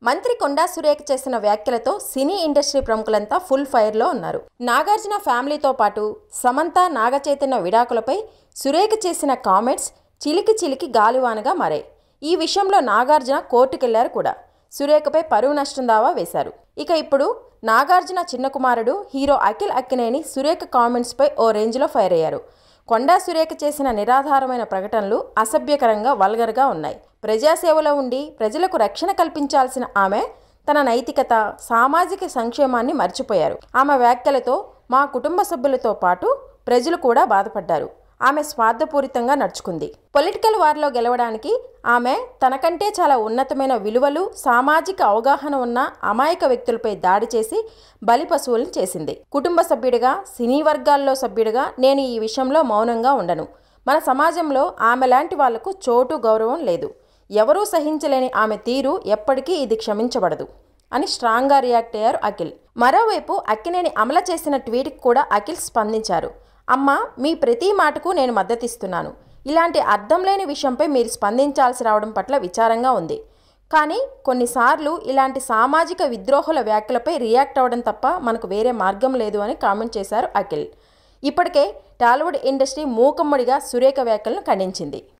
మంత్రి కొండా సురేఖ చేసిన వ్యాఖ్యలతో సినీ ఇండస్ట్రీ ప్రముఖులంతా ఫుల్ ఫైర్లో ఉన్నారు. నాగార్జున ఫ్యామిలీతో పాటు సమంత, నాగచైతన్య విడాకులపై సురేఖ చేసిన కామెంట్స్ చిలికి గాలివానగా మారాయి. ఈ విషయంలో నాగార్జున కోర్టుకెళ్లారు కూడా. సురేఖపై పరువు నష్టం దావా వేశారు. ఇక ఇప్పుడు నాగార్జున చిన్న కుమారుడు హీరో అఖిల్ అక్కినేని సురేఖ కామెంట్స్పై ఓ రేంజ్లో ఫైర్ అయ్యారు. కొండా సురేఖ చేసిన నిరాధారమైన ప్రకటనలు అసభ్యకరంగా, వల్గర్గా ఉన్నాయి. ప్రజాసేవలో ఉండి ప్రజలకు రక్షణ కల్పించాల్సిన ఆమె తన నైతికత, సామాజిక సంక్షేమాన్ని మర్చిపోయారు. ఆమె వ్యాఖ్యలతో మా కుటుంబ సభ్యులతో పాటు ప్రజలు కూడా బాధపడ్డారు. ఆమె స్వార్థపూరితంగా నడుచుకుంది. పొలిటికల్ వార్లో గెలవడానికి ఆమె తనకంటే చాలా ఉన్నతమైన విలువలు, సామాజిక అవగాహన ఉన్న అమాయక వ్యక్తులపై దాడి చేసి బలి పశువులను చేసింది. కుటుంబ సభ్యుడిగా, సినీ వర్గాల్లో సభ్యుడిగా నేను ఈ విషయంలో మౌనంగా ఉండను. మన సమాజంలో ఆమె లాంటి వాళ్లకు చోటు, గౌరవం లేదు. ఎవరూ సహించలేని ఆమె తీరు ఎప్పటికీ ఇది క్షమించబడదు అని స్ట్రాంగ్గా రియాక్ట్ అయ్యారు అఖిల్. మరోవైపు అక్కినేని అమల చేసిన ట్వీట్కి కూడా అఖిల్ స్పందించారు. అమ్మ, మీ ప్రతి మాటకు నేను మద్దతిస్తున్నాను. ఇలాంటి అర్థం లేని విషయంపై మీరు స్పందించాల్సి రావడం పట్ల విచారంగా ఉంది. కానీ కొన్నిసార్లు ఇలాంటి సామాజిక విద్రోహుల వ్యాఖ్యలపై రియాక్ట్ అవ్వడం తప్ప మనకు వేరే మార్గం లేదు అని కామెంట్ చేశారు అఖిల్. ఇప్పటికే టాలీవుడ్ ఇండస్ట్రీ మూకమ్మడిగా సురేఖ వ్యాఖ్యలను ఖండించింది.